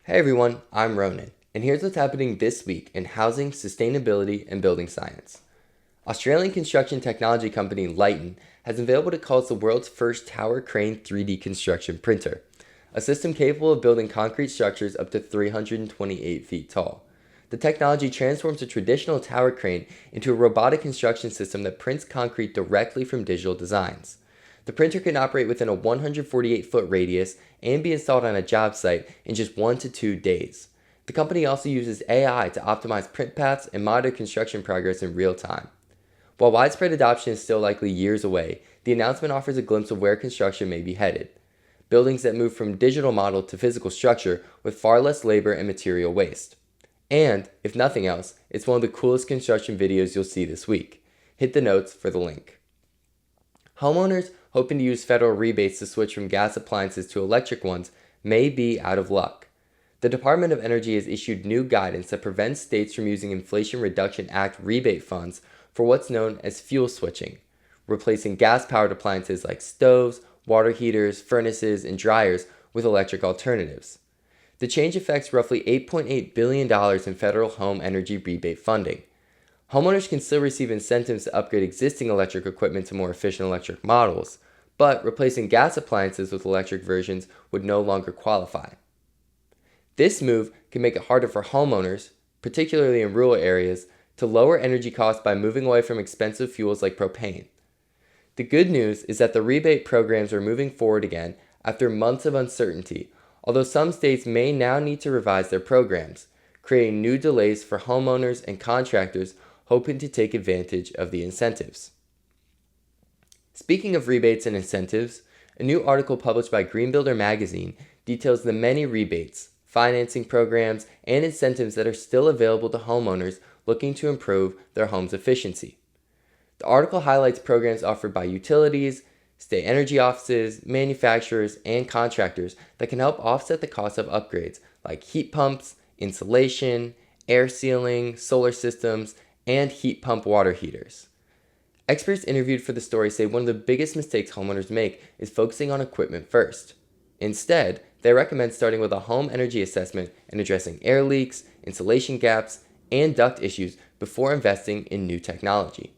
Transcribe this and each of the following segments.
Hey everyone, I'm Ronan, and here's what's happening this week in housing, sustainability, and building science. Australian construction technology company Lighten has unveiled what it calls the world's first tower crane 3D construction printer, a system capable of building concrete structures up to 328 feet tall. The technology transforms a traditional tower crane into a robotic construction system that prints concrete directly from digital designs. The printer can operate within a 148-foot radius and be installed on a job site in just 1 to 2 days. The company also uses AI to optimize print paths and monitor construction progress in real time. While widespread adoption is still likely years away, the announcement offers a glimpse of where construction may be headed. Buildings that move from digital model to physical structure with far less labor and material waste. And, if nothing else, it's one of the coolest construction videos you'll see this week. Hit the notes for the link. Homeowners hoping to use federal rebates to switch from gas appliances to electric ones may be out of luck. The Department of Energy has issued new guidance that prevents states from using Inflation Reduction Act rebate funds for what's known as fuel switching, replacing gas-powered appliances like stoves, water heaters, furnaces, and dryers with electric alternatives. The change affects roughly $8.8 billion in federal home energy rebate funding. Homeowners can still receive incentives to upgrade existing electric equipment to more efficient electric models, but replacing gas appliances with electric versions would no longer qualify. This move can make it harder for homeowners, particularly in rural areas, to lower energy costs by moving away from expensive fuels like propane. The good news is that the rebate programs are moving forward again after months of uncertainty, although some states may now need to revise their programs, creating new delays for homeowners and contractors hoping to take advantage of the incentives. Speaking of rebates and incentives, a new article published by Green Builder magazine details the many rebates, financing programs, and incentives that are still available to homeowners looking to improve their home's efficiency. The article highlights programs offered by utilities, state energy offices, manufacturers, and contractors that can help offset the cost of upgrades like heat pumps, insulation, air sealing, solar systems, and heat pump water heaters. Experts interviewed for the story say one of the biggest mistakes homeowners make is focusing on equipment first. Instead, they recommend starting with a home energy assessment and addressing air leaks, insulation gaps, and duct issues before investing in new technology.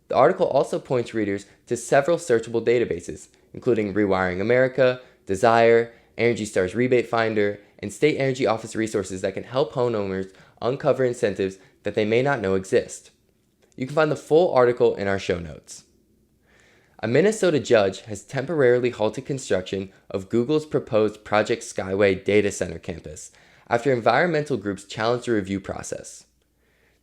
The article also points readers to several searchable databases, including Rewiring America, Desire, Energy Star's Rebate Finder, and state energy office resources that can help homeowners uncover incentives that they may not know exist. You can find the full article in our show notes. A Minnesota judge has temporarily halted construction of Google's proposed Project Skyway data center campus after environmental groups challenged the review process.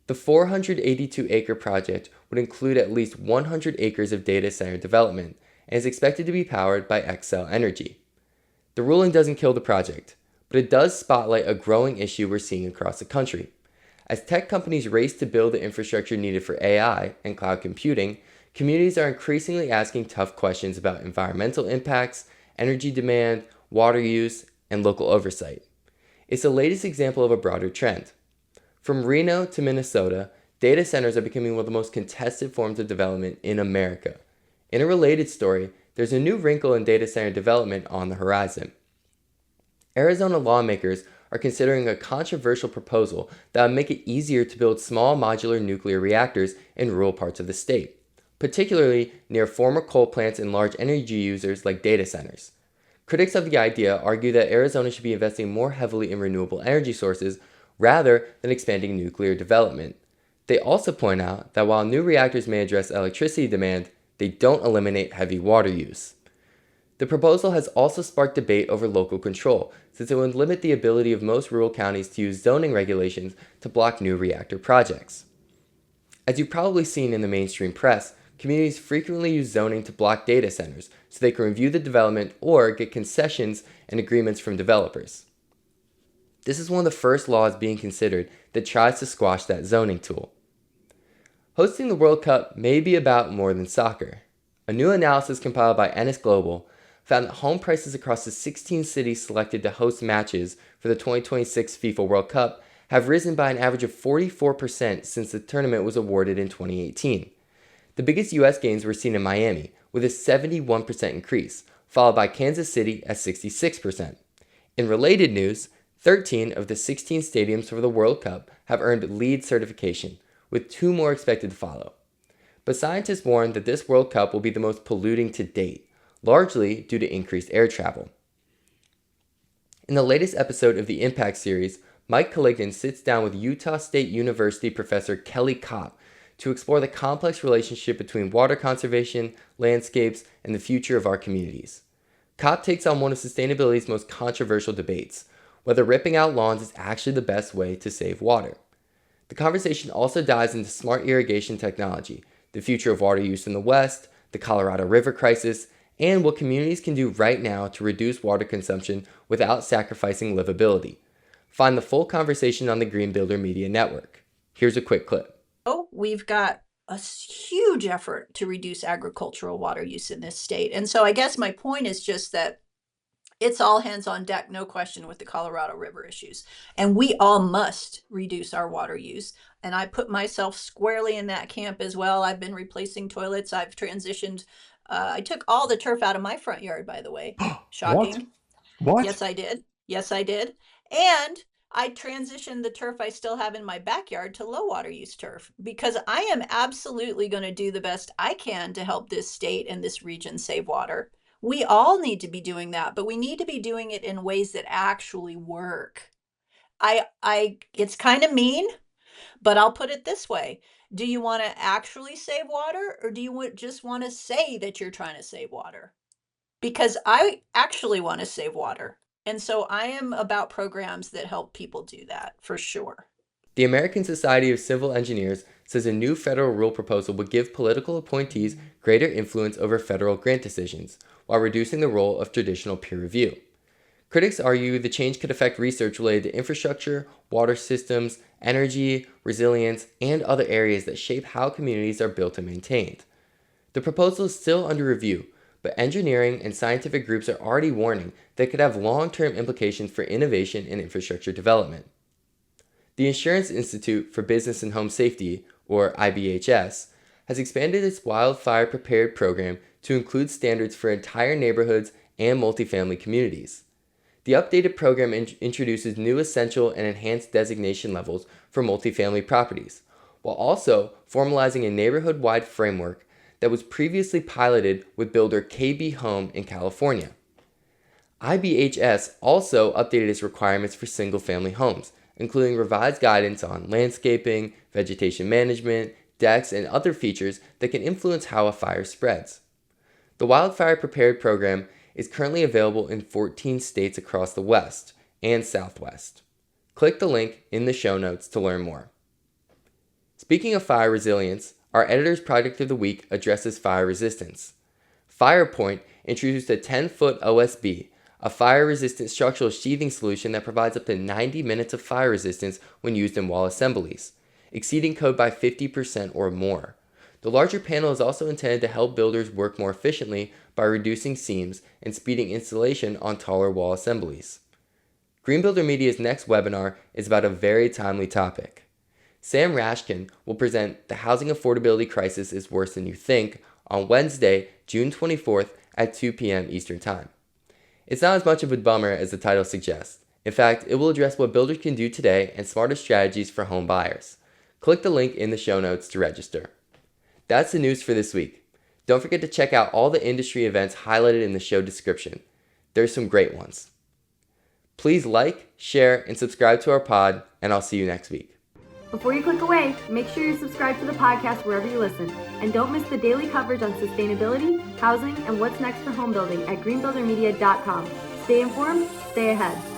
The 482-acre project would include at least 100 acres of data center development and is expected to be powered by Xcel Energy. The ruling doesn't kill the project, but it does spotlight a growing issue we're seeing across the country. As tech companies race to build the infrastructure needed for AI and cloud computing, communities are increasingly asking tough questions about environmental impacts, energy demand, water use, and local oversight. It's the latest example of a broader trend. From Reno to Minnesota, data centers are becoming one of the most contested forms of development in America. In a related story, there's a new wrinkle in data center development on the horizon. Arizona lawmakers are considering a controversial proposal that would make it easier to build small modular nuclear reactors in rural parts of the state, particularly near former coal plants and large energy users like data centers. Critics of the idea argue that Arizona should be investing more heavily in renewable energy sources rather than expanding nuclear development. They also point out that while new reactors may address electricity demand, they don't eliminate heavy water use. The proposal has also sparked debate over local control, since it would limit the ability of most rural counties to use zoning regulations to block new reactor projects. As you've probably seen in the mainstream press, communities frequently use zoning to block data centers so they can review the development or get concessions and agreements from developers. This is one of the first laws being considered that tries to squash that zoning tool. Hosting the World Cup may be about more than soccer. A new analysis compiled by Ennis Global found that home prices across the 16 cities selected to host matches for the 2026 FIFA World Cup have risen by an average of 44% since the tournament was awarded in 2018. The biggest US gains were seen in Miami, with a 71% increase, followed by Kansas City at 66%. In related news, 13 of the 16 stadiums for the World Cup have earned LEED certification, with 2 more expected to follow. But scientists warn that this World Cup will be the most polluting to date, largely due to increased air travel. In the latest episode of the Impact series, Mike Collignon sits down with Utah State University professor Kelly Kopp to explore the complex relationship between water conservation, landscapes, and the future of our communities. Kopp takes on one of sustainability's most controversial debates, whether ripping out lawns is actually the best way to save water. The conversation also dives into smart irrigation technology, the future of water use in the West, the Colorado River crisis, and what communities can do right now to reduce water consumption without sacrificing livability. Find the full conversation on the Green Builder Media Network. Here's a quick clip. We've got a huge effort to reduce agricultural water use in this state. And so I guess my point is just that it's all hands on deck, no question, with the Colorado River issues. And we all must reduce our water use. And I put myself squarely in that camp as well. I've been replacing toilets. I've transitioned. I took all the turf out of my front yard, by the way. Shocking. What? Yes, I did. Yes, I did. And I transitioned the turf I still have in my backyard to low water use turf because I am absolutely going to do the best I can to help this state and this region save water. We all need to be doing that, but we need to be doing it in ways that actually work. It's kind of mean, but I'll put it this way. Do you want to actually save water, or do you just want to say that you're trying to save water? Because I actually want to save water. And so I am about programs that help people do that, for sure. The American Society of Civil Engineers says a new federal rule proposal would give political appointees greater influence over federal grant decisions, while reducing the role of traditional peer review. Critics argue the change could affect research related to infrastructure, water systems, energy, resilience, and other areas that shape how communities are built and maintained. The proposal is still under review, but engineering and scientific groups are already warning that it could have long-term implications for innovation and infrastructure development. The Insurance Institute for Business and Home Safety, or IBHS, has expanded its wildfire prepared program to include standards for entire neighborhoods and multifamily communities. The updated program introduces new essential and enhanced designation levels for multifamily properties, while also formalizing a neighborhood-wide framework that was previously piloted with builder KB Home in California. IBHS also updated its requirements for single-family homes, including revised guidance on landscaping, vegetation management, decks, and other features that can influence how a fire spreads. The Wildfire Prepared program is currently available in 14 states across the West and Southwest. Click the link in the show notes to learn more. Speaking of fire resilience, our editor's project of the week addresses fire resistance. FirePoint introduced a 10-foot OSB, a fire-resistant structural sheathing solution that provides up to 90 minutes of fire resistance when used in wall assemblies, exceeding code by 50% or more. The larger panel is also intended to help builders work more efficiently by reducing seams and speeding installation on taller wall assemblies. Green Builder Media's next webinar is about a very timely topic. Sam Rashkin will present The Housing Affordability Crisis is Worse Than You Think on Wednesday, June 24th at 2 p.m. Eastern Time. It's not as much of a bummer as the title suggests. In fact, it will address what builders can do today and smarter strategies for home buyers. Click the link in the show notes to register. That's the news for this week. Don't forget to check out all the industry events highlighted in the show description. There's some great ones. Please like, share, and subscribe to our pod, and I'll see you next week. Before you click away, make sure you subscribe to the podcast wherever you listen. And don't miss the daily coverage on sustainability, housing, and what's next for home building at greenbuildermedia.com. Stay informed, stay ahead.